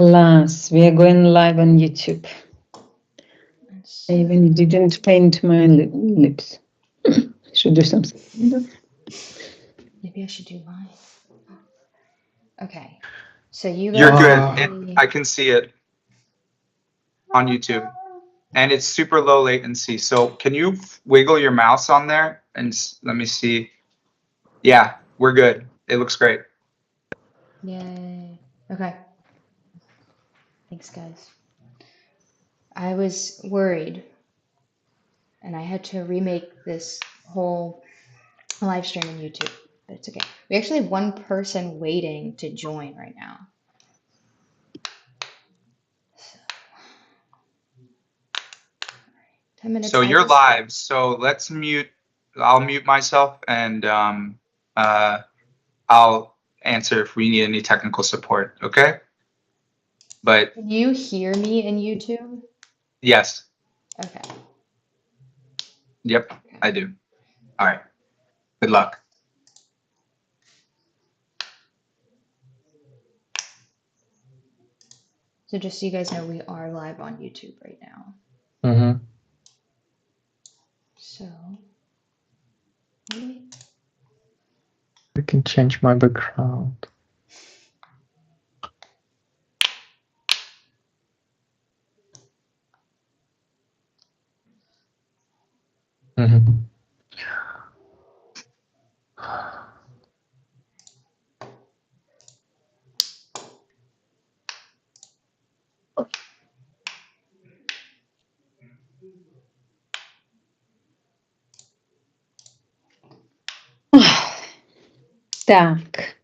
Class, we are going live on YouTube. I even didn't paint my lips. Should do something. Maybe I should do mine. Okay. So you You're guys good. I can see it on YouTube. And it's super low latency. So can you wiggle your mouse on there and let me see? Yeah, we're good. It looks great. Yay. Okay. Thanks, guys. I was worried, and I had to remake this whole live stream on YouTube, but it's okay. We actually have one person waiting to join right now. 10 minutes. So you're live. So let's mute. I'll mute myself and I'll answer if we need any technical support. Okay. But Can you hear me in YouTube? yes. Okay. Yep, I do. All right. Good luck. So just so you guys know, we are live on YouTube right now. Mm-hmm. So, I can change my background. Mm-hmm. Так.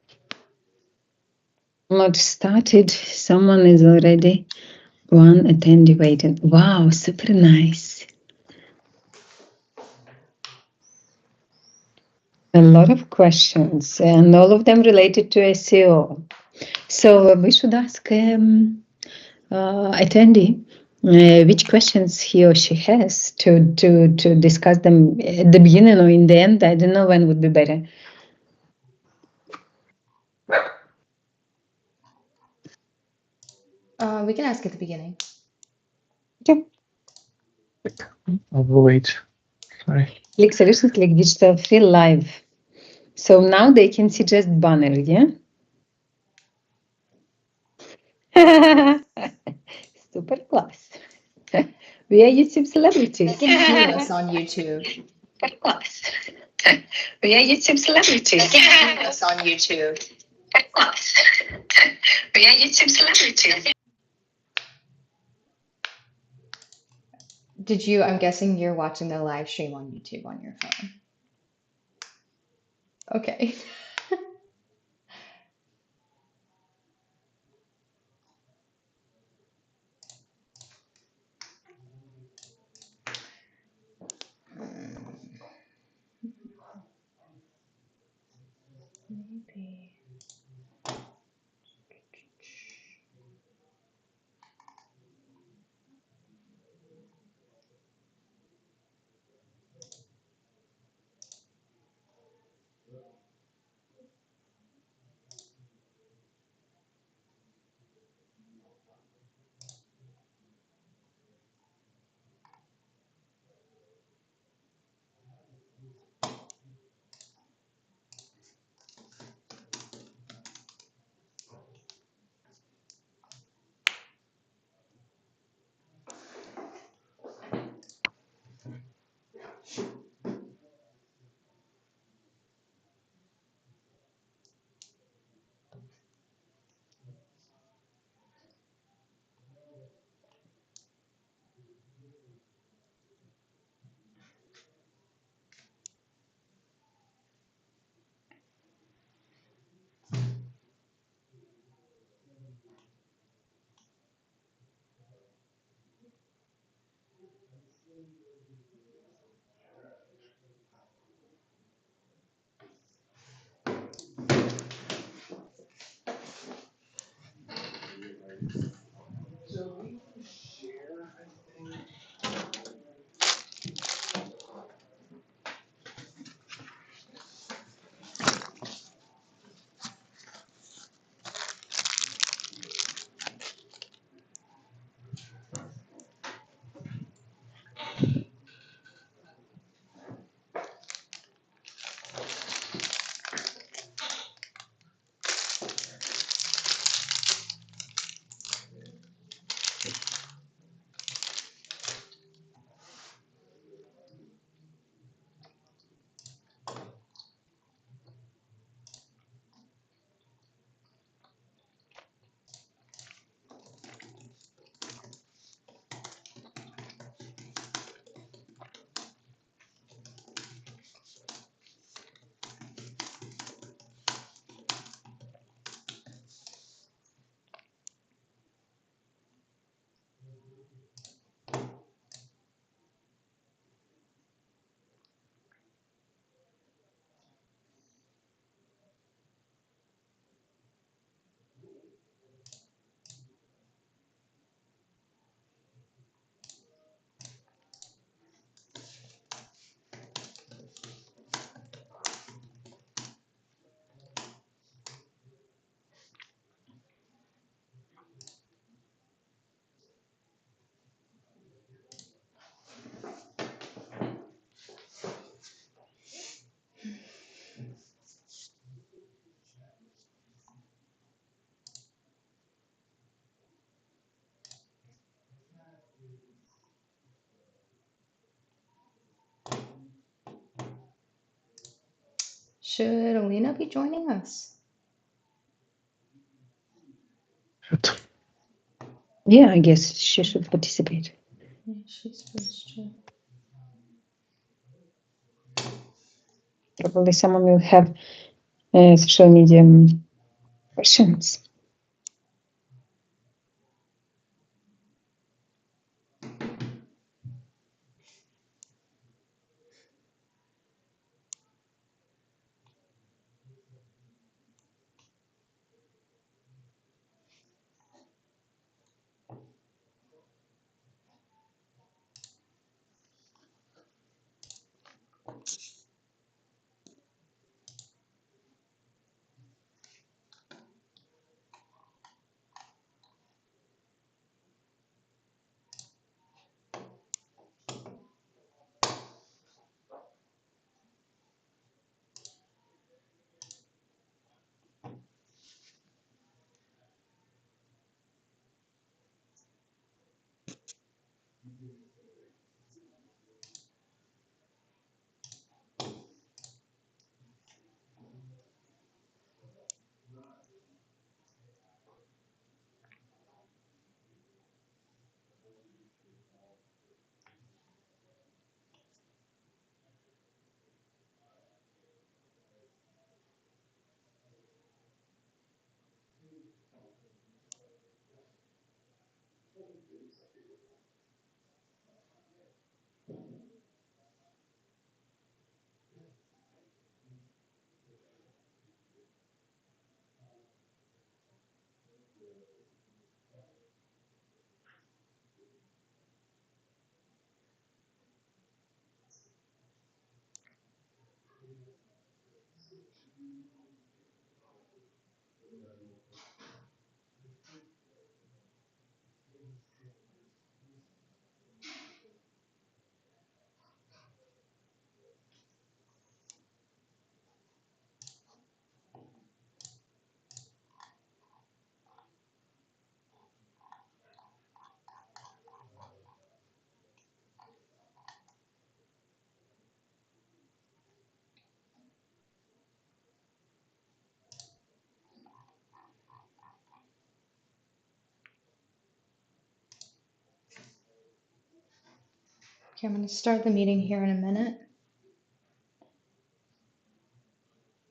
Not started. Someone is already. One attendee waiting. Wow, super nice. A lot of questions, and all of them related to SEO. So we should ask attendee which questions he or she has to discuss them at the beginning or in the end. I don't know when would be better. we can ask at the beginning. Okay. I'll wait. Sorry. Klik Solutions, Klik Digital, free live. So now they can see just banner, yeah? Super class. We are YouTube celebrities. They can see us on YouTube. Super class. We are YouTube celebrities. They can see us on YouTube. Super class. We are YouTube celebrities. I'm guessing you're watching the live stream on YouTube on your phone. Okay. Maybe. Should Alina be joining us? Good. Yeah, I guess she should participate. Yeah, she's supposed to. Probably someone will have social media questions. Okay, I'm going to start the meeting here in a minute.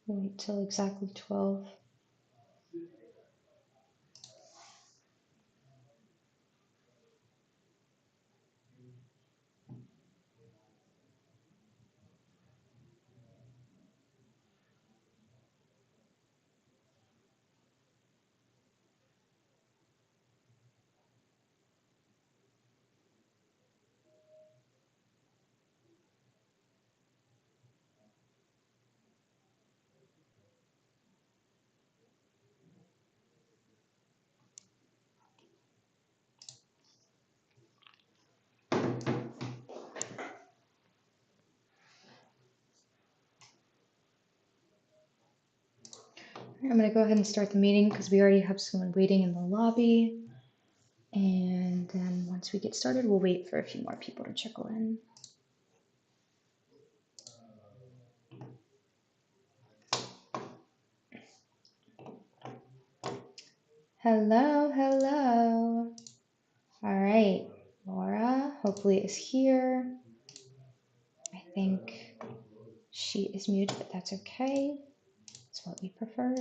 Wait till exactly 12. I'm going to go ahead and start the meeting because we already have someone waiting in the lobby. And then once we get started, we'll wait for a few more people to trickle in. Hello, hello. All right, Laura hopefully is here. I think she is muted, but that's okay. It's what we prefer.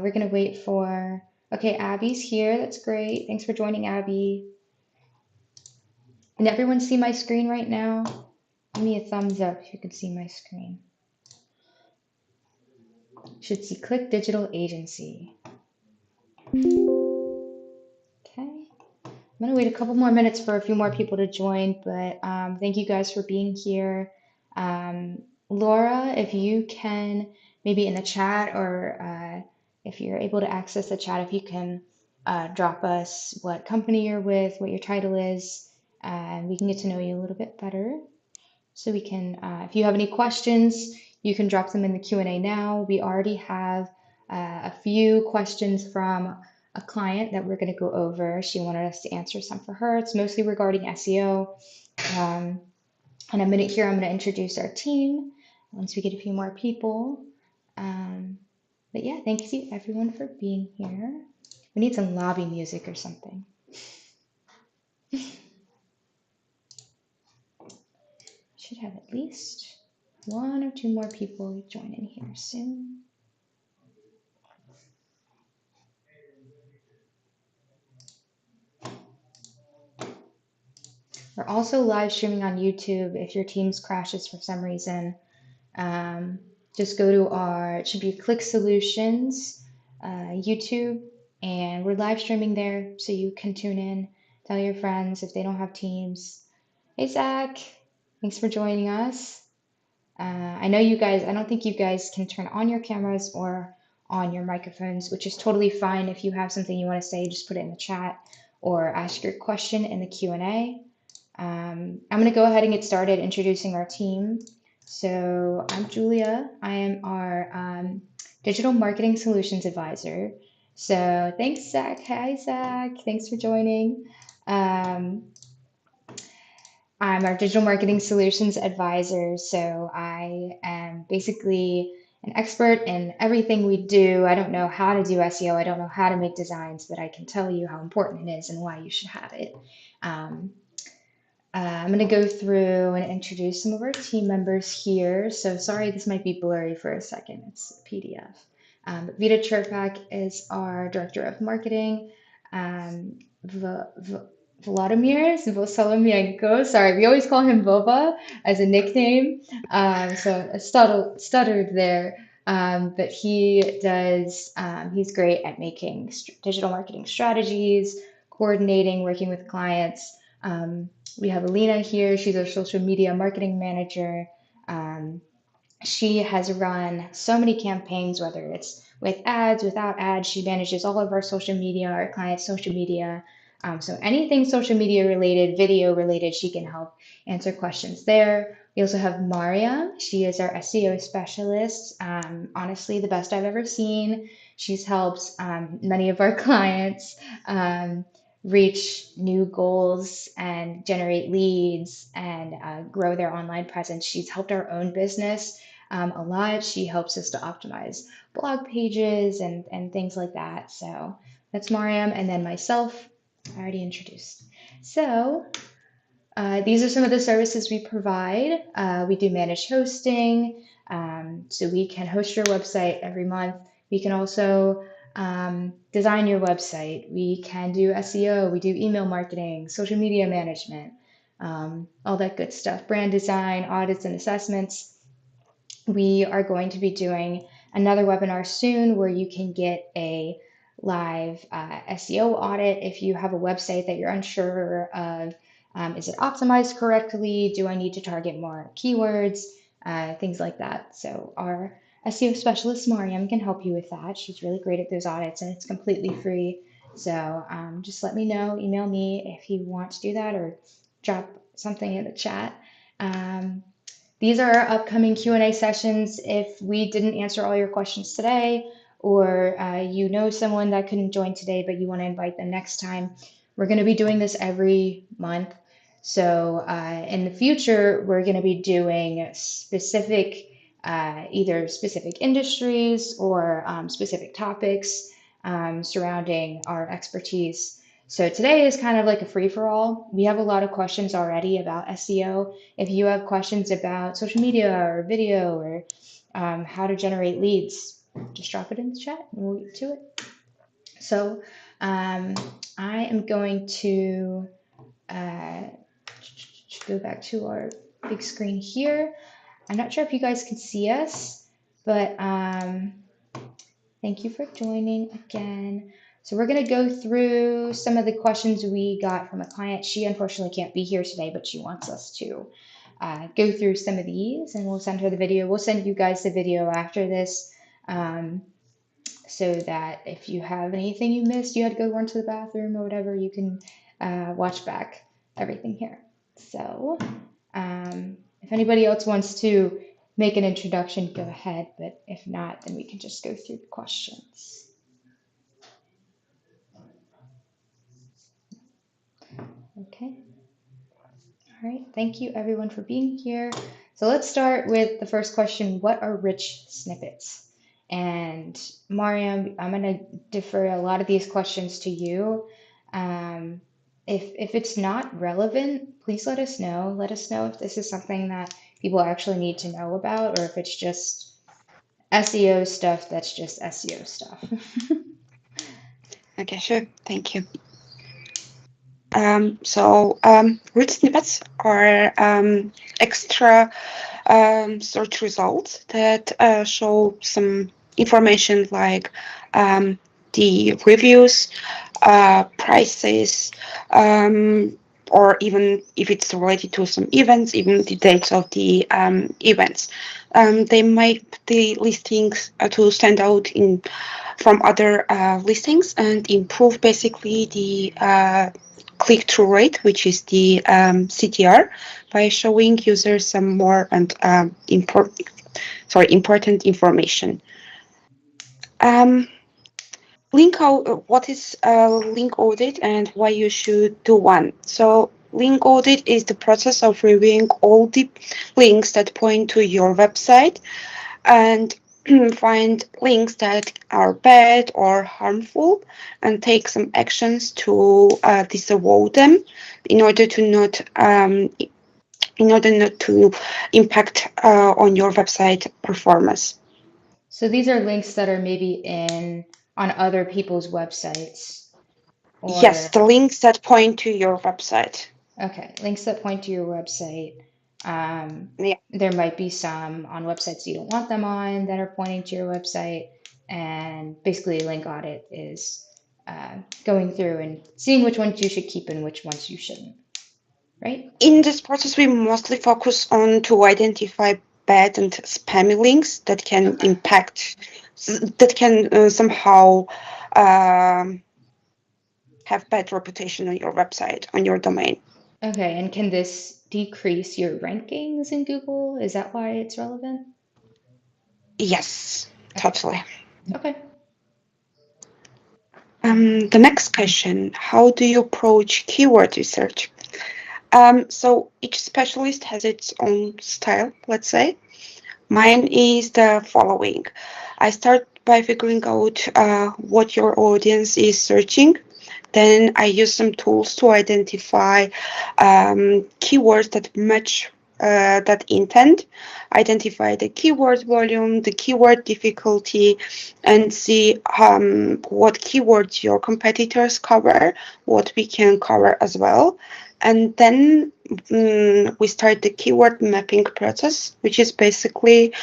We're gonna wait for, okay, Abby's here. That's great. Thanks for joining, Abby. Can everyone see my screen right now? Give me a thumbs up if you can see my screen. Should see Klik Digital Agency. Okay. I'm gonna wait a couple more minutes for a few more people to join, but thank you guys for being here. Laura, if you can, maybe in the chat or if you're able to access the chat, if you can drop us what company you're with, what your title is, and we can get to know you a little bit better. So we can, if you have any questions, you can drop them in the Q&A now. We already have a few questions from a client that we're going to go over. She wanted us to answer some for her. It's mostly regarding SEO. In a minute here, I'm going to introduce our team. once we get a few more people. But yeah, thank you everyone for being here. We need some lobby music or something. Should have at least 1 or 2 more people join in here soon. We're also live streaming on YouTube. If your Teams crashes for some reason, just go to our, it should be Klik Solutions YouTube, and we're live streaming there so you can tune in, tell your friends if they don't have Teams. Hey Zach, thanks for joining us. I know you guys, I don't think you guys can turn on your cameras or on your microphones, which is totally fine. If you have something you want to say, just put it in the chat or ask your question in the Q&A. I'm going to go ahead and get started introducing our team. So I'm Julia. I am our Digital Marketing Solutions Advisor. So thanks, Zach. Hi, Zach. Thanks for joining. I'm our Digital Marketing Solutions Advisor. So I am basically an expert in everything we do. I don't know how to do SEO. I don't know how to make designs, but I can tell you how important it is and why you should have it. I'm going to go through and introduce some of our team members here. So sorry, this might be blurry for a second. It's a PDF. But Vita Cherpak is our Director of Marketing. Volodymyr, Solomiienko, sorry, we always call him Vova as a nickname. So I stuttered there. But he does, he's great at making digital marketing strategies, coordinating, working with clients. We have Alina here. She's our social media marketing manager. She has run so many campaigns, whether it's with ads, without ads. She manages all of our social media, our clients' social media. So anything social media related, video related, she can help answer questions there. We also have Mariam. She is our SEO specialist. Honestly, the best I've ever seen. She's helped many of our clients reach new goals and generate leads and grow their online presence. She's helped our own business a lot. She helps us to optimize blog pages and things like that. So that's Mariam, and then myself, I already introduced. So these are some of the services we provide. We do managed hosting, so we can host your website every month. We can also design your website. We can do SEO. We do email marketing, social media management, all that good stuff. Brand design, audits and assessments. We are going to be doing another webinar soon where you can get a live SEO audit if you have a website that you're unsure of. Is it optimized correctly? Do I need to target more keywords? Things like that. So our SEO specialist, Mariam, can help you with that. She's really great at those audits and it's completely free. So just let me know, email me if you want to do that or drop something in the chat. These are our upcoming Q&A sessions. If we didn't answer all your questions today, or you know someone that couldn't join today, but you want to invite them next time, we're going to be doing this every month. So in the future, we're going to be doing specific, either specific industries or specific topics surrounding our expertise. So today is kind of like a free-for-all. We have a lot of questions already about SEO. If you have questions about social media or video or how to generate leads, just drop it in the chat and we'll get to it. So I am going to go back to our big screen here. I'm not sure if you guys can see us, but thank you for joining again. So we're going to go through some of the questions we got from a client. She unfortunately can't be here today, but she wants us to go through some of these, and we'll send her the video. We'll send you guys the video after this so that if you have anything you missed, you had to go run to the bathroom or whatever, you can watch back everything here. So if anybody else wants to make an introduction, go ahead, but if not, then we can just go through the questions. Okay. All right. Thank you everyone for being here. So let's start with the first question. What are rich snippets? And Mariam, I'm going to defer a lot of these questions to you. If it's not relevant, please let us know. Let us know if this is something that people actually need to know about, or if it's just SEO stuff that's just SEO stuff. Okay, sure. Thank you. Root snippets are extra search results that show some information like the reviews, prices, or even if it's related to some events, even the dates of the events. They make the listings to stand out from other listings and improve basically the click-through rate, which is the CTR, by showing users some more and important information. What is link audit and why you should do one? So link audit is the process of reviewing all the links that point to your website and find links that are bad or harmful and take some actions to disavow them in order not to impact on your website performance. So these are links that are maybe on other people's websites, or Yes, the links that point to your website. okay, links that point to your website. Yeah. There might be some on websites you don't want them on that are pointing to your website, and basically link audit is going through and seeing which ones you should keep and which ones you shouldn't, right? In this process, we mostly focus on to identify bad and spammy links that can somehow have bad reputation on your website, on your domain. Okay, and can this decrease your rankings in Google? Is that why it's relevant? Yes, Okay. totally. Okay. The next question, how do you approach keyword research? So each specialist has its own style, let's say. Mine is the following. I start by figuring out what your audience is searching. Then I use some tools to identify keywords that match that intent, identify the keyword volume, the keyword difficulty, and see what keywords your competitors cover, what we can cover as well. And then we start the keyword mapping process, which is basically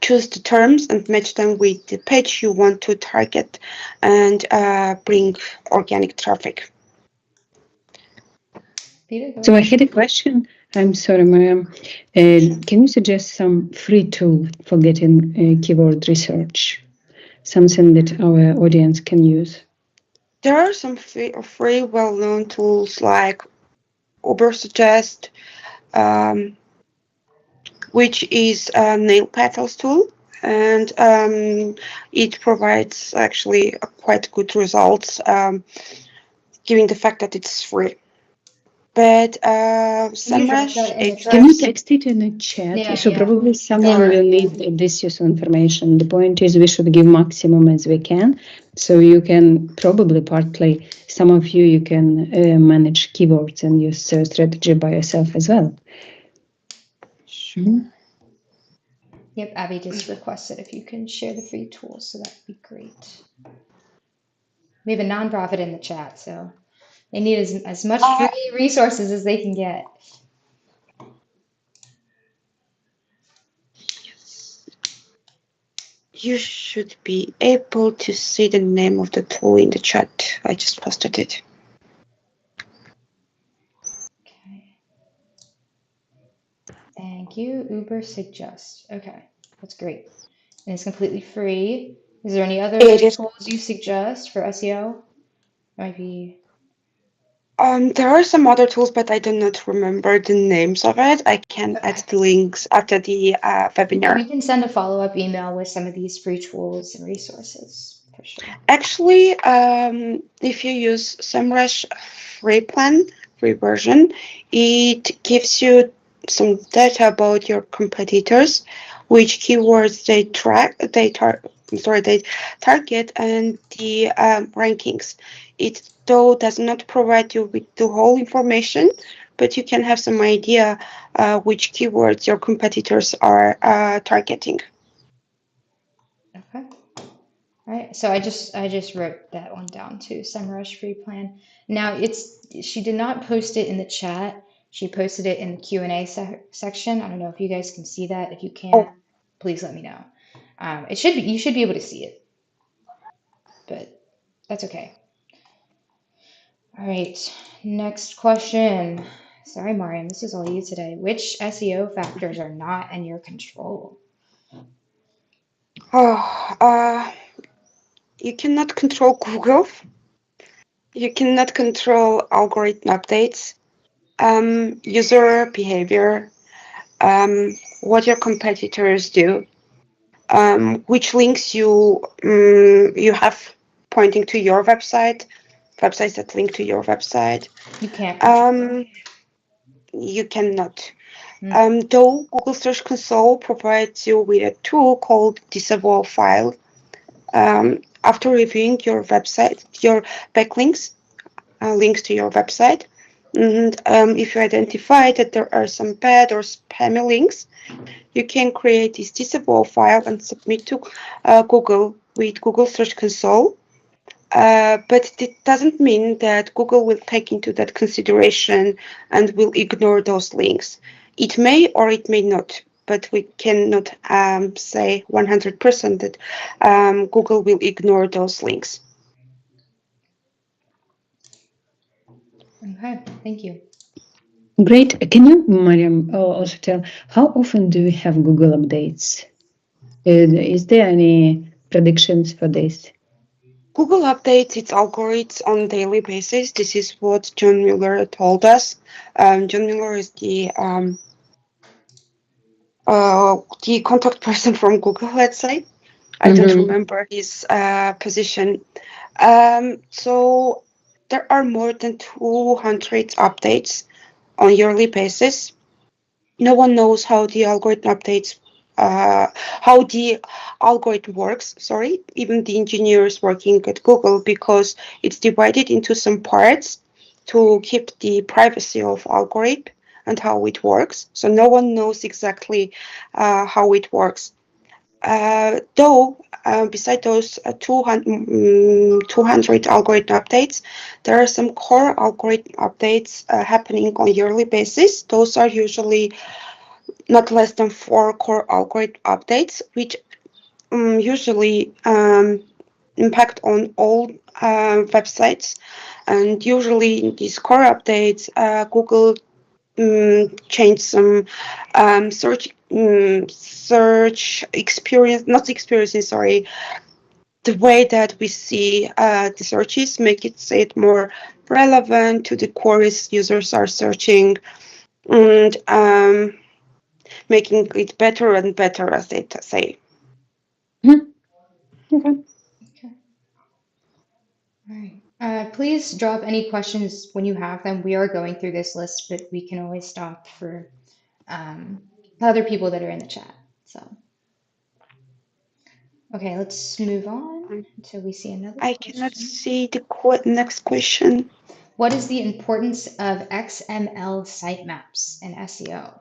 choose the terms and match them with the page you want to target and bring organic traffic. Vita, So I had a question. I'm sorry, Mariam. Can you suggest some free tool for getting keyword research? Something that our audience can use? There are some free well-known tools like Ubersuggest, which is a nail petals tool, and it provides actually quite good results, given the fact that it's free. But Can you drop SEMrush, that in the chat? Can you text it in a chat? Yeah, So yeah. probably someone Sure. will need this useful information. The point is we should give maximum as we can. So you can probably partly, some of you can manage keywords and use strategy by yourself as well. Sure. Yep, Abby just requested if you can share the free tools, so that'd be great. We have a nonprofit in the chat, so they need as much free resources as they can get. You should be able to see the name of the tool in the chat. I just posted it. Okay. Thank you. Ubersuggest. Okay, that's great. And it's completely free. Is there any other It is. tools you suggest for SEO? Might be. There are some other tools, but I do not remember the names of it. I can Okay. add the links after the webinar. We can send a follow-up email with some of these free tools and resources for sure. Actually, if you use SEMrush free version, it gives you some data about your competitors, which keywords they target, and the rankings. It though does not provide you with the whole information, but you can have some idea which keywords your competitors are targeting. Okay. All right. So I just wrote that one down too. SEMrush free plan. Now she did not post it in the chat. She posted it in the Q&A section. I don't know if you guys can see that. If you can't, Oh, please let me know. You should be able to see it, but that's okay. All right. Next question. Sorry, Mariam, this is all you today. Which SEO factors are not in your control? You cannot control Google. You cannot control algorithm updates, user behavior, what your competitors do, which links you have pointing to your websites that link to your website. You can't control. You cannot. Mm. Though Google Search Console provides you with a tool called Disable File. After reviewing your website, your backlinks, links to your website, and if you identify that there are some bad or spammy links, you can create this disable file and submit to Google with Google Search Console. But it doesn't mean that Google will take into that consideration and will ignore those links. It may or it may not, but we cannot say 100% that Google will ignore those links. Okay, thank you. Great. Can you, Mariam, also tell how often do we have Google updates? Is there any predictions for this? Google updates its algorithms on a daily basis. This is what John Mueller told us. John Mueller is the contact person from Google, let's say. I don't remember his position. So there are more than 200 updates on yearly basis. No one knows how the algorithm updates, how the algorithm works. Sorry, even the engineers working at Google, because it's divided into some parts to keep the privacy of algorithm and how it works. So no one knows exactly how it works. Though, beside those 200 algorithm updates, there are some core algorithm updates happening on a yearly basis. Those are usually not less than 4 core algorithm updates, which usually impact on all websites. And usually in these core updates, Google change some search experience, not experiences, sorry, the way that we see the searches, make it more relevant to the queries users are searching, and making it better and better, as they say. Okay. Okay. All right. Please drop any questions when you have them. We are going through this list, but we can always stop for other people that are in the chat. So, okay, let's move on until we see another I question. cannot see the next question. What is the importance of XML sitemaps in SEO?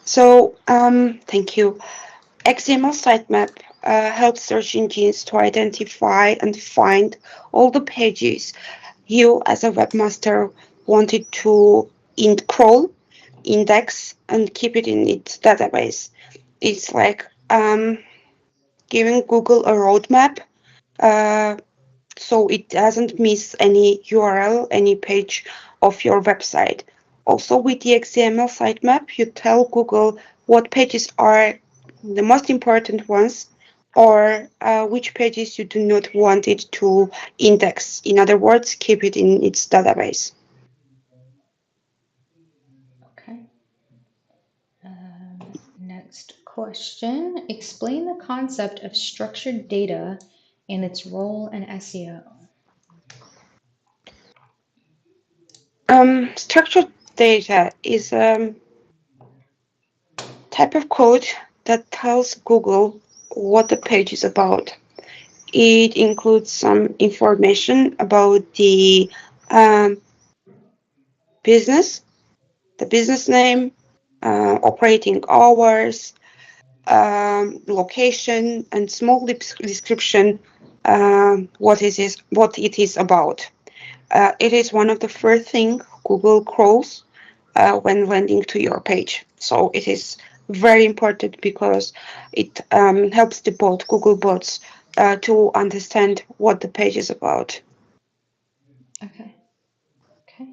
So, thank you. XML sitemap helps search engines to identify and find all the pages you, as a webmaster, wanted to crawl, index, and keep it in its database. It's like giving Google a roadmap, so it doesn't miss any URL, any page of your website. Also, with the XML sitemap, you tell Google what pages are the most important ones, or which pages you do not want it to index. In other words, keep it in its database. Okay. Next question. Explain the concept of structured data and its role in SEO. Structured data is type of code that tells Google what the page is about. It includes some information about the business, the business name, operating hours, location, and small description what it is about. It is one of the first things Google crawls when landing to your page. So it is very important because it helps the Google bots to understand what the page is about. Okay. Okay.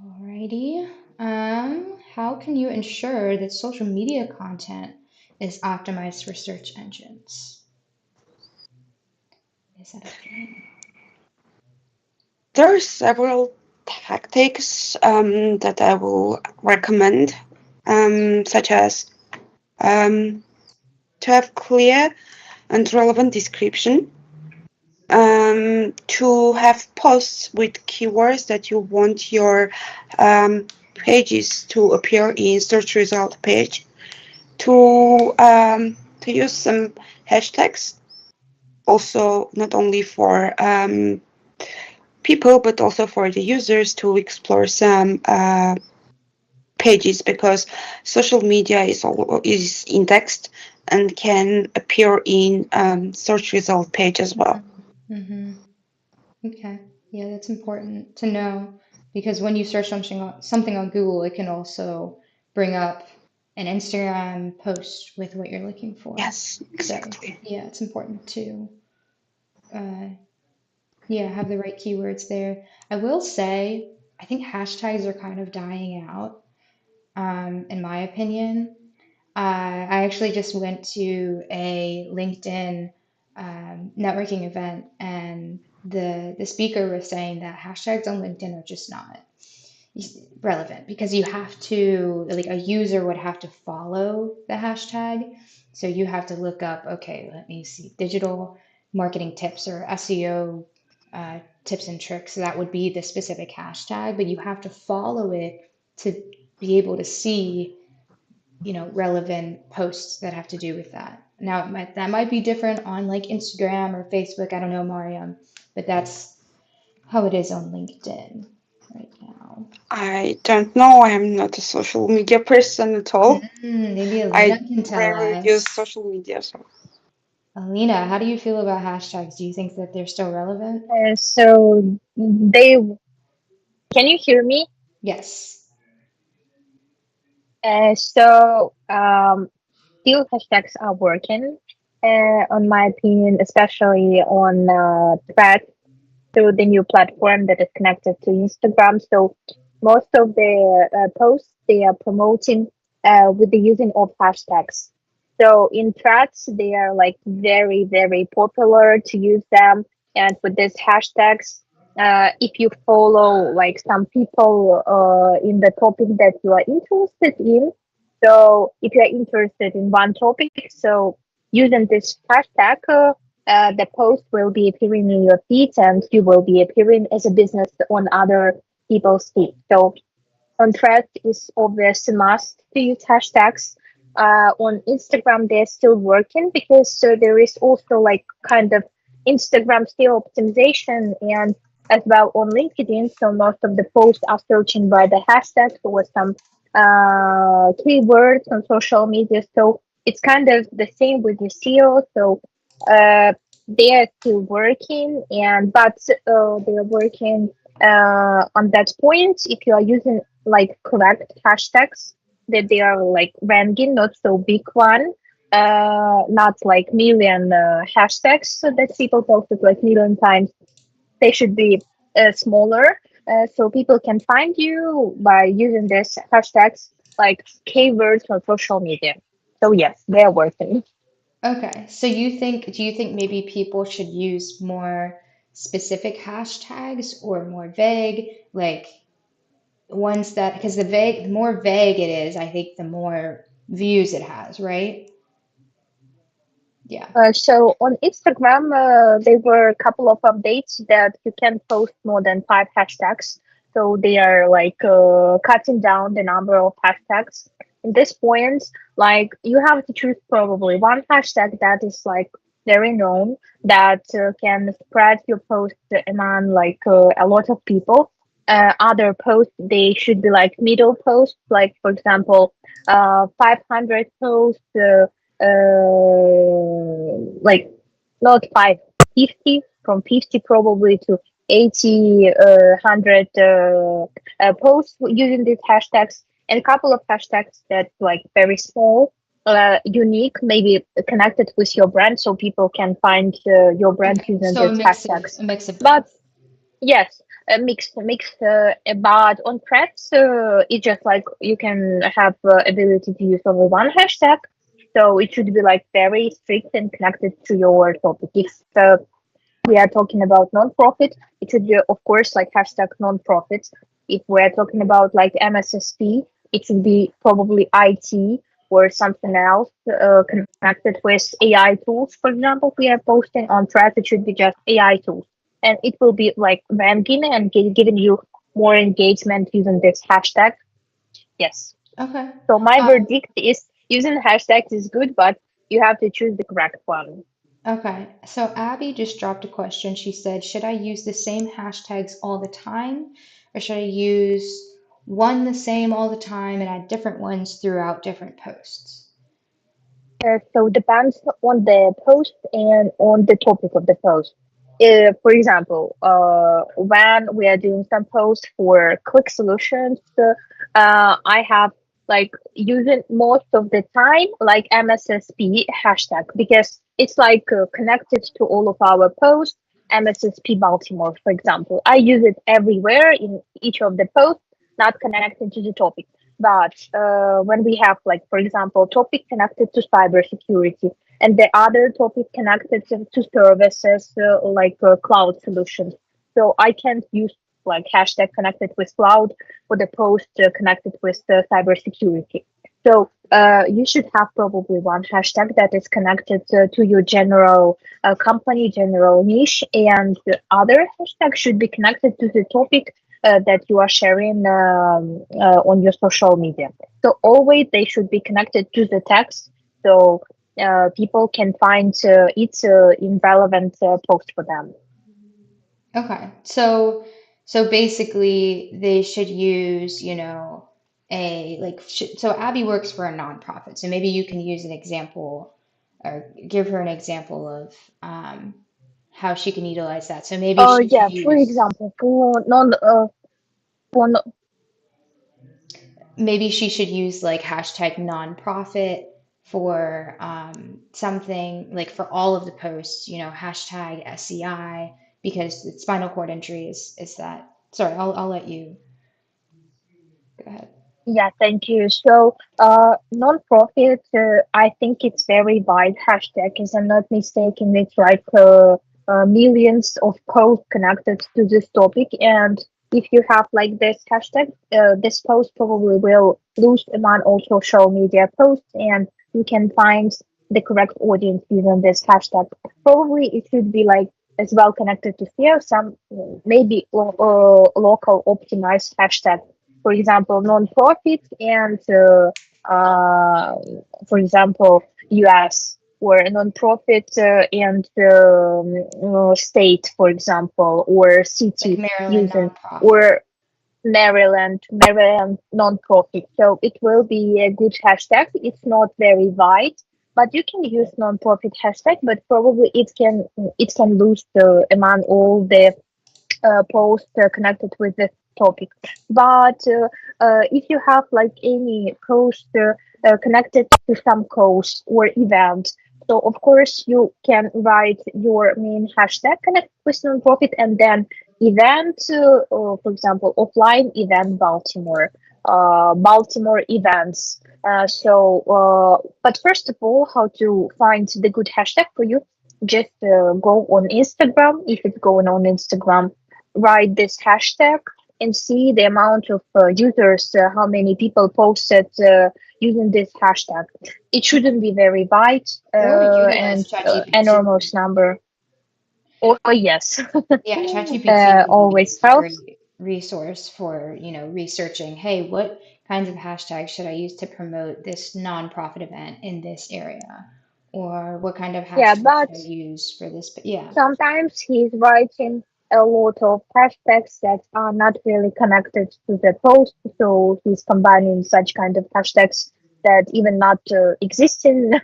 Alrighty. How can you ensure that social media content is optimized for search engines? Is that a thing? There are several tactics that I will recommend, such as to have clear and relevant description, to have posts with keywords that you want your pages to appear in search result page, to use some hashtags, also not only for people but also for the users to explore some pages, because social media is indexed and can appear in search result page as well. Mm-hmm. Okay. Yeah, that's important to know because when you search something on Google, it can also bring up an Instagram post with what you're looking for. Yes, exactly. So, yeah, it's important to have the right keywords there. I will say, I think hashtags are kind of dying out, in my opinion. I actually just went to a LinkedIn networking event, and the speaker was saying that hashtags on LinkedIn are just not relevant because you have to, like, a user would have to follow the hashtag. So you have to look up, okay, let me see, digital marketing tips or SEO tips and tricks. So that would be the specific hashtag, but you have to follow it to be able to see, relevant posts that have to do with that. Now, that might be different on like Instagram or Facebook. I don't know, Mariam, but that's how it is on LinkedIn right now. I don't know. I am not a social media person at all. Maybe Alina I can tell rarely use us. social media. So Alina, how do you feel about hashtags? Do you think that they're still relevant? So they can you hear me? Yes. Still hashtags are working, on my opinion, especially on Thread through the new platform that is connected to Instagram. So most of the posts they are promoting with the using of hashtags. So in Threads, they are like very, very popular to use them. And with these hashtags, if you follow like some people in the topic that you are interested in, so if you are interested in one topic, so using this hashtag, the post will be appearing in your feed and you will be appearing as a business on other people's feed. So on Threads is obvious must to use hashtags. On Instagram, they're still working because there is also like kind of Instagram still optimization and as well on LinkedIn. So most of the posts are searching by the hashtags or some keywords on social media. So it's kind of the same with the SEO. So uh, they are still working, and but they are working on that point. If you are using like correct hashtags, that they are like ranking, not so big one, not like million hashtags so that people posted like million times. They should be smaller, so people can find you by using these hashtags like keywords on social media. So yes, they are working. Okay. So do you think maybe people should use more specific hashtags or more vague, like ones that, because the more vague it is, I think the more views it has, right? Yeah. So on Instagram, there were a couple of updates that you can post more than 5 hashtags. So they are like cutting down the number of hashtags. in this point, like you have to choose probably one hashtag that is like very known, that can spread your post among like a lot of people. Other posts, they should be like middle posts, like for example, 500 posts, like not 550, from 50 probably to 80, 100 posts using these hashtags, and a couple of hashtags that like very small, unique, maybe connected with your brand, so people can find your brand Okay. using So these hashtags. a mix of But both. yes, a mix. But on threads, it's just like you can have ability to use only one hashtag, so it should be like very strict and connected to your topic. If we are talking about non-profit, it should be, of course, like hashtag non-profit. If we're talking about like MSSP, it should be probably IT or something else connected with AI tools. For example, we are posting on Threads, it should be just AI tools. And it will be like ranking and giving you more engagement using this hashtag. Yes. Okay. So my Uh, verdict is using hashtags is good, but you have to choose the correct one. okay. So Abby just dropped a question. She said, should I use the same hashtags all the time, or should I use one the same all the time and add different ones throughout different posts? So depends on the post and on the topic of the post. For example, when we are doing some posts for quick solutions, I have like using most of the time like MSSP hashtag, because it's like connected to all of our posts. MSSP Baltimore, for example, I use it everywhere in each of the posts, not connected to the topic. But when we have, like, for example, topic connected to cybersecurity and the other topic connected to services like cloud solutions, so I can't use like hashtag connected with cloud for the post connected with cybersecurity. So you should have probably one hashtag that is connected to your general company, general niche, and the other hashtag should be connected to the topic that you are sharing on your social media. So always they should be connected to the text, so people can find it in relevant post for them. Okay. So basically they should use, you know, a like so Abby works for a nonprofit. So maybe you can use an example or give her an example of how she can utilize that. So maybe she Yeah, should for use example, for maybe she should use like hashtag nonprofit for something like for all of the posts, you know, hashtag SEI because it's spinal cord injury is that. Sorry, I'll let you go ahead. Yeah, thank you. So, non-profit, I think it's very wide hashtag. If I'm not mistaken, it's like millions of posts connected to this topic. And if you have like this hashtag, this post probably will lose among all social media posts, and you can find the correct audience using this hashtag. Probably it should be like as well connected to here, some maybe local optimized hashtag, for example, non-profit and, for example, US, or a non-profit and state, for example, or Like city Maryland using, nonprofit. or Maryland non-profit. So it will be a good hashtag. It's not very wide, but you can use non-profit hashtag, but probably it can lose among all the post connected with the topic. But if you have like any post connected to some cause or event, so of course you can write your main hashtag connected with nonprofit, and then event, for example, offline event Baltimore, Baltimore events. But first of all, how to find the good hashtag for you? Just go on Instagram. If it's going on Instagram, write this hashtag and see the amount of users, how many people posted using this hashtag. It shouldn't be very wide Or and utilize ChatGPT. enormous number. Oh, yes, Yeah, ChatGPT can be always a helps. great resource for, you know, researching, hey, what kinds of hashtags should I use to promote this nonprofit event in this area? Or what kind of Yeah, hashtags but should I use for this? But yeah. sometimes he's writing a lot of hashtags that are not really connected to the post, so he's combining such kind of hashtags that even not existing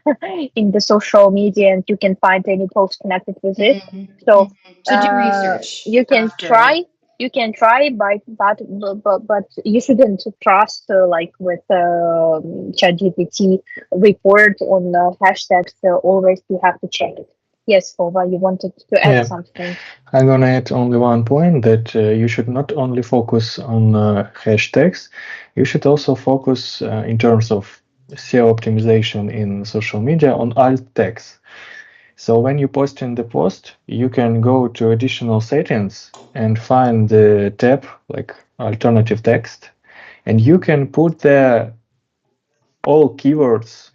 in the social media, and you can find any post connected with it. Mhm, So So do research you can after. try, but you shouldn't trust like with ChatGPT report on hashtags. Always you have to check it. Yes, Ova, you wanted to add Yeah, something. I'm gonna add only one point that you should not only focus on hashtags, you should also focus in terms of SEO optimization in social media on alt tags. So when you post in the post, you can go to additional settings and find the tab like alternative text, and you can put there all keywords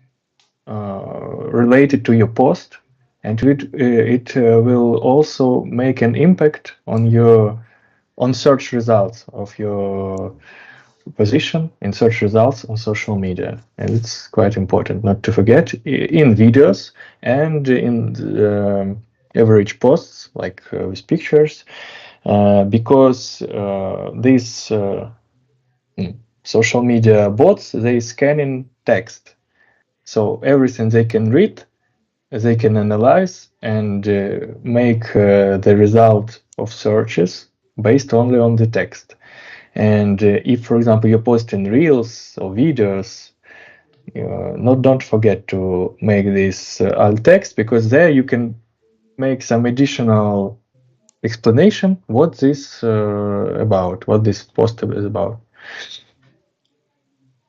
related to your post, and it will also make an impact on search results of your position in search results on social media. And it's quite important not to forget in videos and in the, average posts like with pictures, because these social media bots, they scan in text, so everything they can read, they can analyze and make the result of searches based only on the text. And if, for example, you're posting reels or videos, don't forget to make this alt text, because there you can make some additional explanation what this about, what this post is about.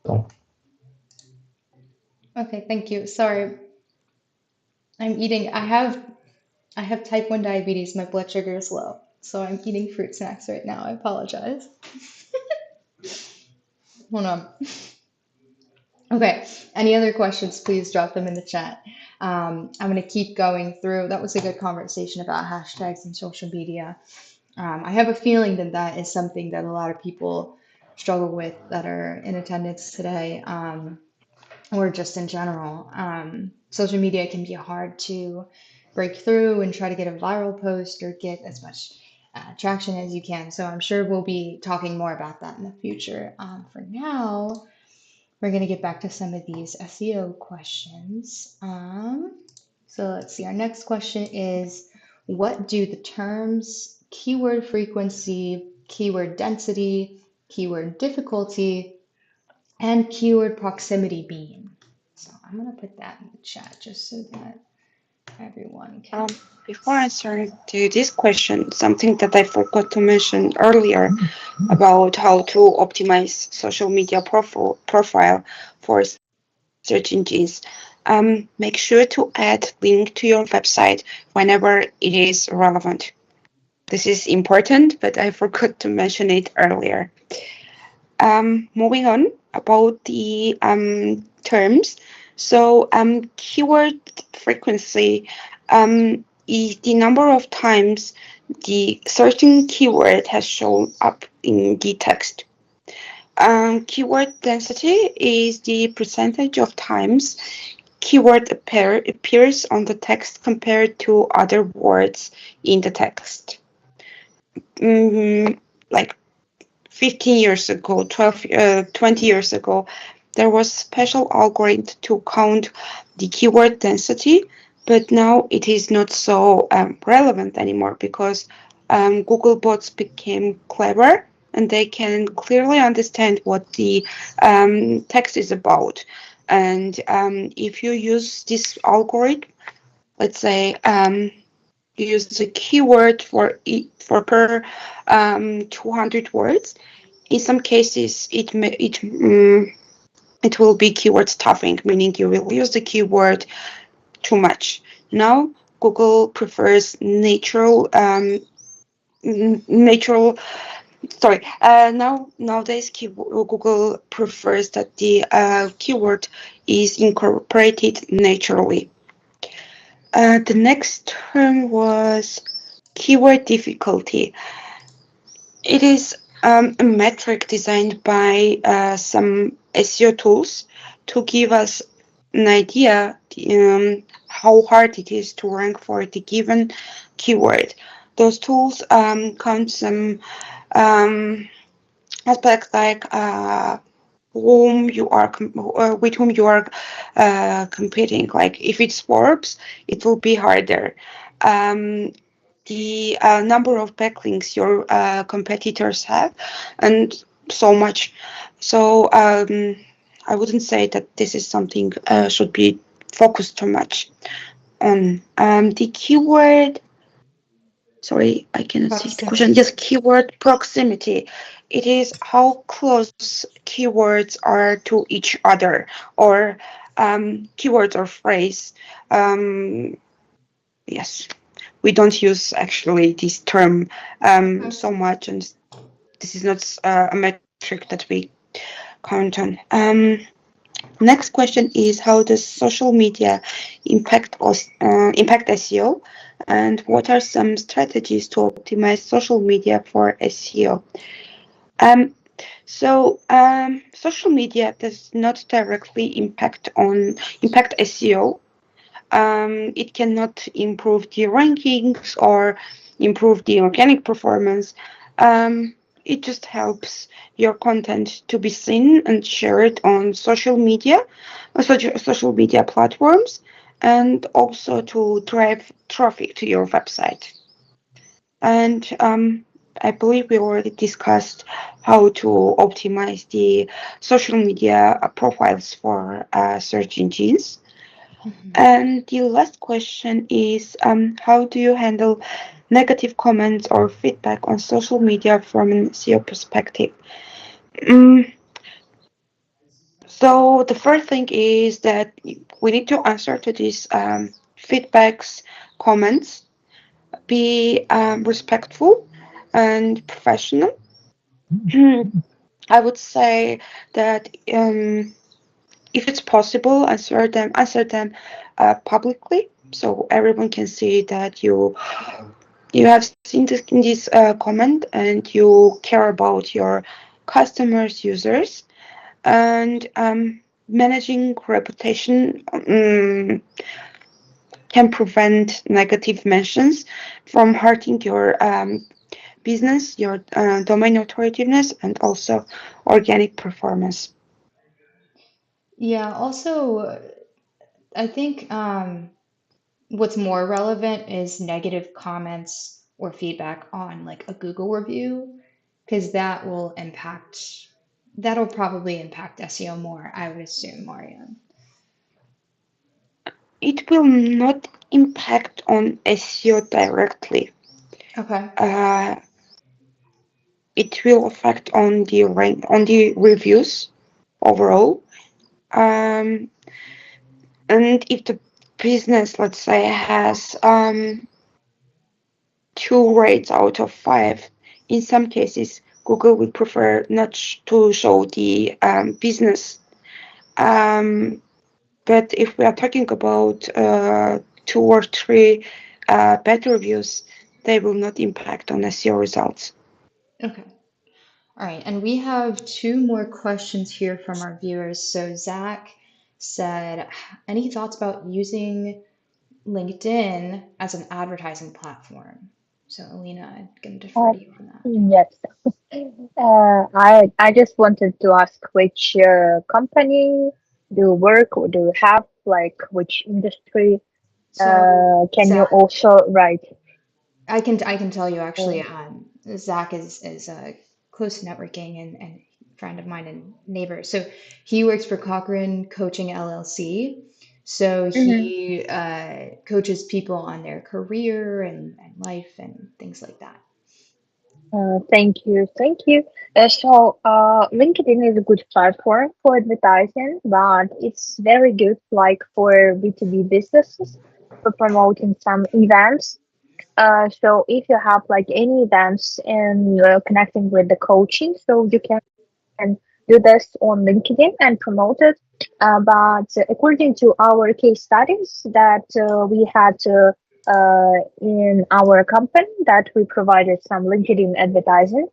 So, Okay, thank you. Sorry, I'm eating. I have type 1 diabetes. My blood sugar is low, so I'm eating fruit snacks right now. I apologize. Hold on. Okay, any other questions, please drop them in the chat. I'm going to keep going through. That was a good conversation about hashtags and social media. I have a feeling that that is something that a lot of people struggle with that are in attendance today, or just in general. Social media can be hard to break through and try to get a viral post or get as much traction as you can. So I'm sure we'll be talking more about that in the future. For now, we're going to get back to some of these SEO questions. So let's see. Our next question is, what do the terms keyword frequency, keyword density, keyword difficulty, and keyword proximity mean? So I'm going to put that in the chat just so that everyone can. Before answering to this question, something that I forgot to mention earlier about how to optimize social media profile for search engines. Make sure to add link to your website whenever it is relevant. This is important, but I forgot to mention it earlier. Moving on about the terms. So keyword frequency is the number of times the certain keyword has shown up in the text. Keyword density is the percentage of times keyword appears on the text compared to other words in the text. Like 15 years ago, 20 years ago, there was special algorithm to count the keyword density, but now it is not so relevant anymore, because Google bots became clever and they can clearly understand what the text is about. And if you use this algorithm, let's say you use the keyword for per 200 words, in some cases it will be keyword stuffing, meaning you will use the keyword too much. Now Google prefers nowadays Google prefers that the keyword is incorporated naturally. The next term was keyword difficulty. It is a metric designed by some SEO tools to give us an idea how hard it is to rank for the given keyword. Those tools count some aspects like whom you are with whom you are competing. Like if it's Forbes, it will be harder. The number of backlinks your competitors have, and so much. So I wouldn't say that this is something should be focused too much on. The keyword. Sorry, I cannot see the question. Yes, keyword proximity. It is how close keywords are to each other, or keywords or phrase. Yes, we don't use actually this term so much, and this is not a metric that we count on. Next question is, how does social media impact us, impact SEO, and what are some strategies to optimize social media for SEO? Social media does not directly impact SEO. It cannot improve the rankings or improve the organic performance. It just helps your content to be seen and shared on social media platforms, and also to drive traffic to your website. And I believe we already discussed how to optimize the social media profiles for search engines. And the last question is, how do you handle negative comments or feedback on social media from an SEO perspective? So the first thing is that we need to answer to these feedbacks, comments, be respectful and professional. I would say that if it's possible, answer them publicly, so everyone can see that you have seen this in this comment, and you care about your customers, users, and managing reputation can prevent negative mentions from hurting your business, your domain authoritativeness, and also organic performance. Yeah, also, I think what's more relevant is negative comments or feedback on like a Google review, because that'll probably impact SEO more, I would assume, Mariam. It will not impact on SEO directly. Okay. It will affect on the reviews overall. And if the business, let's say, has 2 rates out of 5, in some cases, Google would prefer not to show the business. But if we are talking about 2 or 3 bad reviews, they will not impact on SEO results. Okay. All right. And we have 2 more questions here from our viewers. So Zach said, any thoughts about using LinkedIn as an advertising platform? So Alina, I'm going to defer to you on that. Yes. I just wanted to ask which company do you work, or do you have, like which industry? So Can you Zach, also write? I can tell you actually, Zach is a close networking and friend of mine and neighbor. So he works for Cochrane Coaching LLC. So he coaches people on their career and life and things like that. Thank you, thank you. LinkedIn is a good platform for advertising, but it's very good like for B2B businesses for promoting some events. So if you have like any events and you're connecting with the coaching, so you can do this on LinkedIn and promote it. But according to our case studies that we had in our company, that we provided some LinkedIn advertising.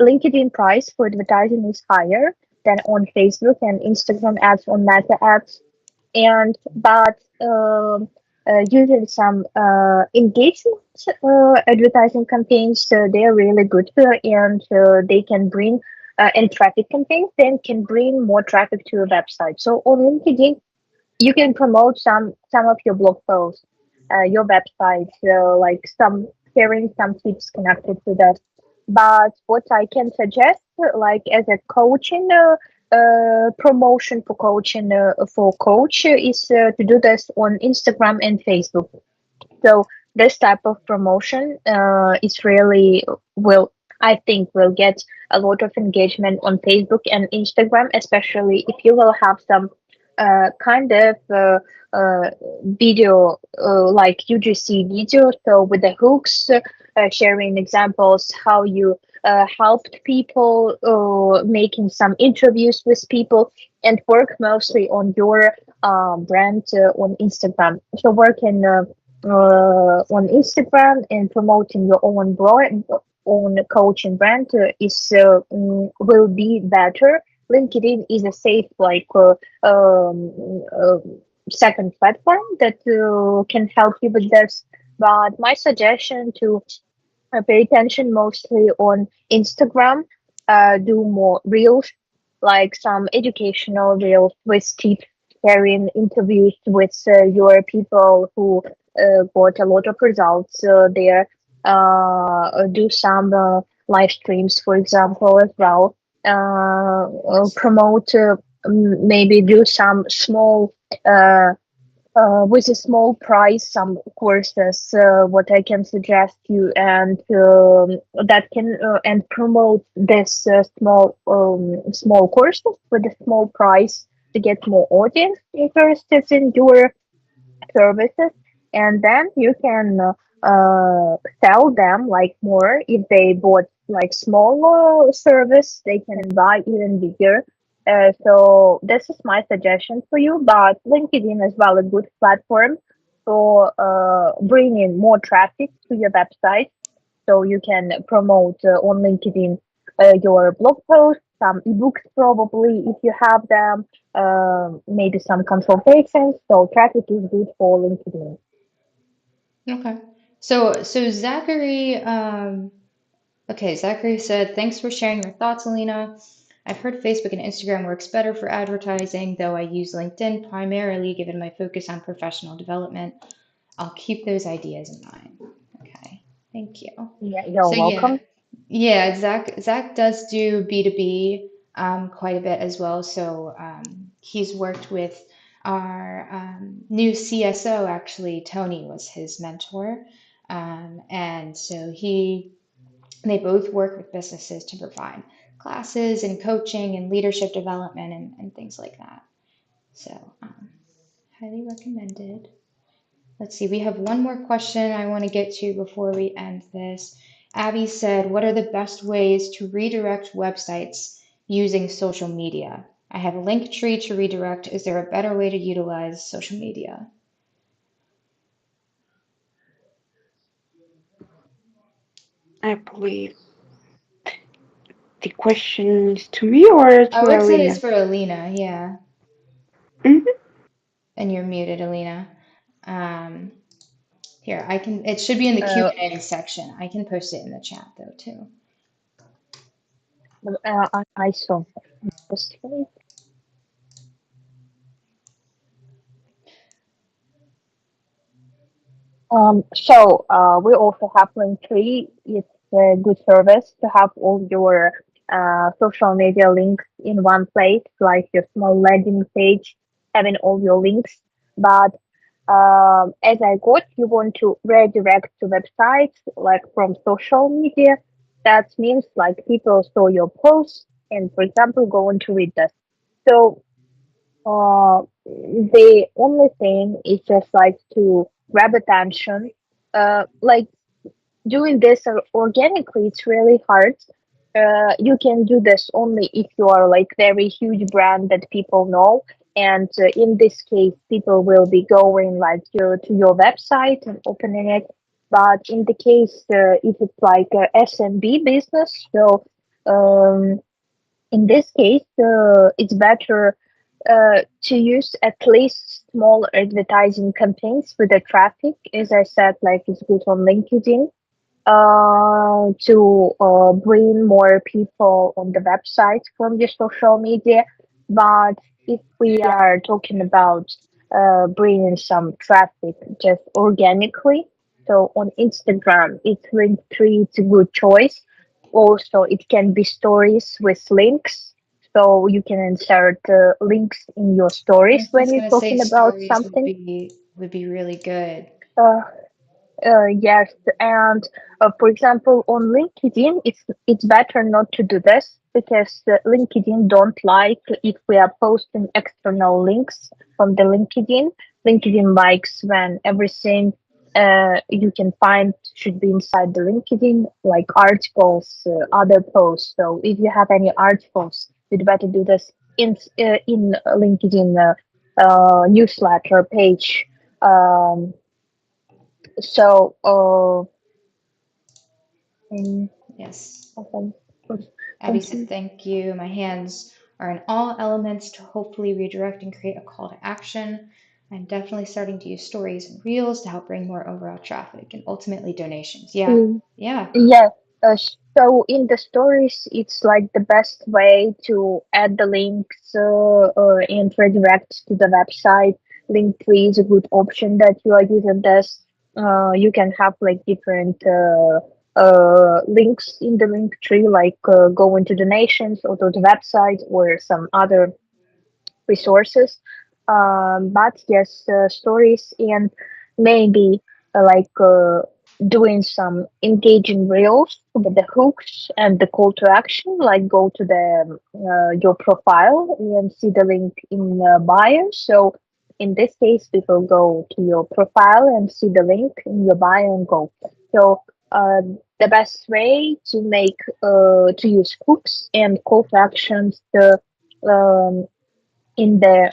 LinkedIn price for advertising is higher than on Facebook and Instagram ads on Meta ads, and but usually some engagement advertising campaigns, they're really good, and they can bring and traffic campaigns then can bring more traffic to your website. So on LinkedIn you can promote some of your blog posts, your website, like some sharing some tips connected to that. But what I can suggest, like as a coaching promotion for coaching for coach, is to do this on Instagram and Facebook. So this type of promotion is really will, I think, will get a lot of engagement on Facebook and Instagram, especially if you will have some kind of video like UGC video, so with the hooks, sharing examples how you helped people, making some interviews with people, and work mostly on your brand on Instagram. So working on Instagram and promoting your own brand, own coaching brand will be better. LinkedIn is a safe second platform that can help you with this. But my suggestion to pay attention mostly on Instagram, do more reels, like some educational reels with tips, sharing interviews with your people who got a lot of results there. Do some live streams, for example, as well. Promote, maybe do some small with a small price some courses, what I can suggest you, and that can and promote this small courses with a small price to get more audience interested in your services, and then you can sell them like more. If they bought like small service, they can buy even bigger. So this is my suggestion for you. But LinkedIn as well a good platform for bringing more traffic to your website, so you can promote on LinkedIn your blog posts, some ebooks probably if you have them, maybe some consultations. So traffic is good for LinkedIn. Okay. So Zachary, okay, Zachary said, thanks for sharing your thoughts, Alina. I've heard Facebook and Instagram works better for advertising, though I use LinkedIn primarily given my focus on professional development. I'll keep those ideas in mind. Okay, thank you. Yeah, you're So welcome. yeah, Zach does do B2B quite a bit as well. So he's worked with our new CSO, actually, Tony was his mentor. And so they both work with businesses to provide classes and coaching and leadership development and things like that. So highly recommended. Let's see, we have one more question I want to get to before we end this. Abby said, what are the best ways to redirect websites using social media? I have a link tree to redirect. Is there a better way to utilize social media? I believe the question is to me or I to would say it's Alina? for Alina, yeah. Mhm. And you're muted, Alina. Here, it should be in the Q&A section. I can post it in the chat though, too. I saw. We also have Linktree. It's a good service to have all your social media links in one place, like your small landing page, having all your links. But as I got, you want to redirect to websites like from social media. That means like people saw your posts and, for example, go on to read this. So the only thing is just like to grab attention. Like doing this organically, it's really hard. You can do this only if you are like very huge brand that people know. And in this case, people will be going like to your website and opening it. But in the case if it's like a SMB business, so um, in this case, it's better to use at least small advertising campaigns with the traffic. As I said, like it's good on LinkedIn to bring more people on the website from your social media. But if we are talking about bringing some traffic just organically, so on Instagram, it's Linktree, it's a good choice. Also, it can be stories with links. So you can insert links in your I stories was when just you're gonna say talking about stories something. would be really good. Uh, yes, and for example, on LinkedIn, it's better not to do this because LinkedIn don't like if we are posting external links from the LinkedIn. LinkedIn likes when everything you can find should be inside the LinkedIn, like articles, other posts. So if you have any articles, you'd better do this in LinkedIn newsletter page. Um, so, Yes. okay. Abby Thank said, you. thank you. My hands are in all elements to hopefully redirect and create a call to action. I'm definitely starting to use stories and reels to help bring more overall traffic and ultimately donations. Yeah. Mm, Yeah. yeah. So in the stories, it's like the best way to add the links and redirect to the website. Linktree is a good option that you are using this. You can have like different links in the link tree, like go into donations or to the website or some other resources. But yes, stories and maybe like doing some engaging reels with the hooks and the call to action, like go to the your profile and see the link in bio. So in this case, people go to your profile and see the link in your bio and go. So the best way to make to use hooks and call to actions um, in the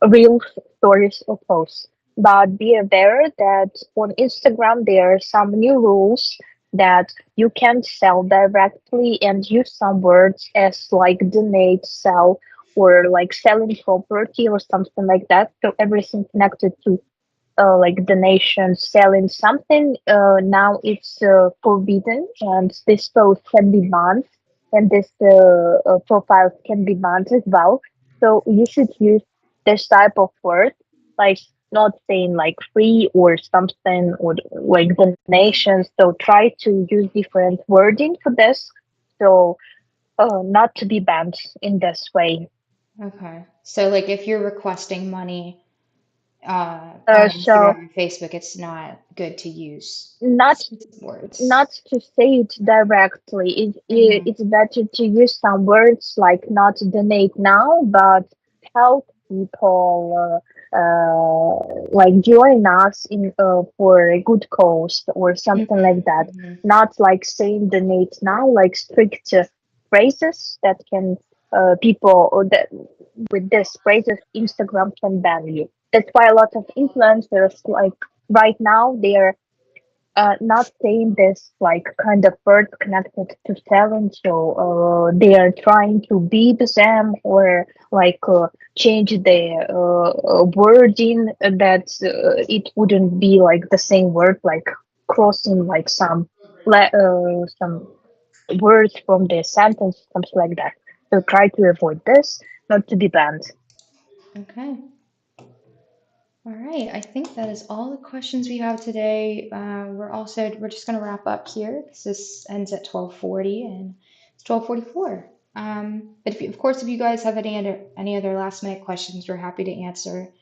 real stories or posts. But be aware that on Instagram there are some new rules that you can't sell directly and use some words as like donate, sell, or like selling property or something like that. So everything connected to like donation, selling something, now it's forbidden, and this post can be banned, and this profiles can be banned as well. So you should use this type of word, like not saying like free or something or like donations. So try to use different wording for this, so not to be banned in this way. Okay. So like if you're requesting money on So Instagram and Facebook, it's not good to use not specific words. not to say it directly. Mm-hmm. It's better to use some words like not donate now, but help people like join us in for a good cause or something like that. Mm-hmm. Not like saying donate now, like strict phrases that can people or that with this phrases Instagram can ban you. That's why a lot of influencers like right now they're not saying this like kind of word connected to talent, so they are trying to beat them or like change the wording that it wouldn't be like the same word, like crossing like some words from the sentence, something like that. So try to avoid this, not to be banned. Okay. All right. I think that is all the questions we have today. We're just going to wrap up here because this ends at 12:40 and it's 12:44. But of course, if you guys have any other last minute questions, we're happy to answer.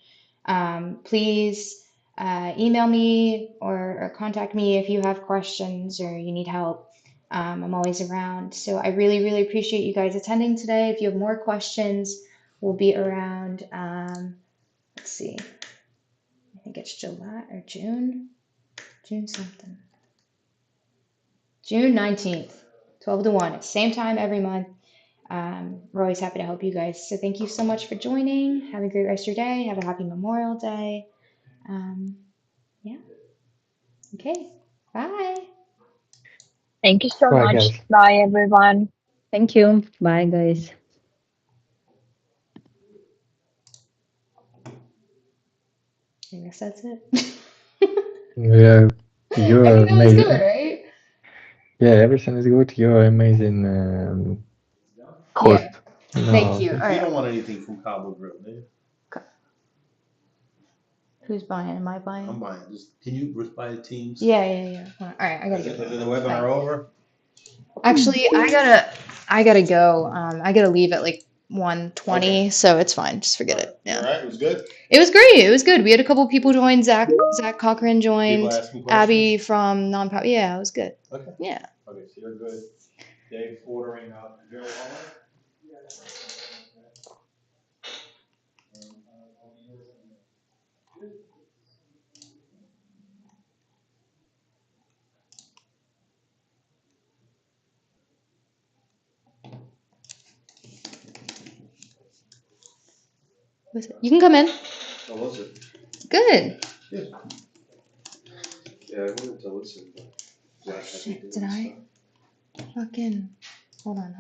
Please email me or contact me if you have questions or you need help. I'm always around. So I really, really appreciate you guys attending today. If you have more questions, we'll be around. Let's see. I think it's July or June something. June 19th, 12 to 1. It's same time every month. We're always happy to help you guys. So thank you so much for joining. Have a great rest of your day. Have a happy Memorial Day. Um, yeah. Okay. Bye. Thank you so Bye, much. guys. Bye, everyone. Thank you. Bye, guys. I guess that's it. Yeah, you're I think that was amazing. good, right? Yeah, everything is good. You're amazing host. Thank No, you. All You don't right. want anything from Cabo Grill, do you? Who's buying? Am I I'm buying? buying. Just, can you reply to Teams? Yeah. All right. I gotta Is get the going. webinar over? Actually, I gotta go. I gotta leave at like 1:20, so it's fine. Just forget it. All Yeah. right, it was good. It was great. It was good. We had a couple people join. Zach Cochran People joined. asking Abby questions? from Nonprofit. Yeah, it was good. Okay. Yeah. Okay, so you're good. Dave ordering Jerry Hall? You can come in. How was it? Good. Good. Yeah, I wanted to listen, but Oh, shit. Did I? Fucking. Hold on.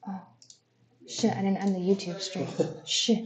Oh. Shit. I didn't end the YouTube stream. Shit.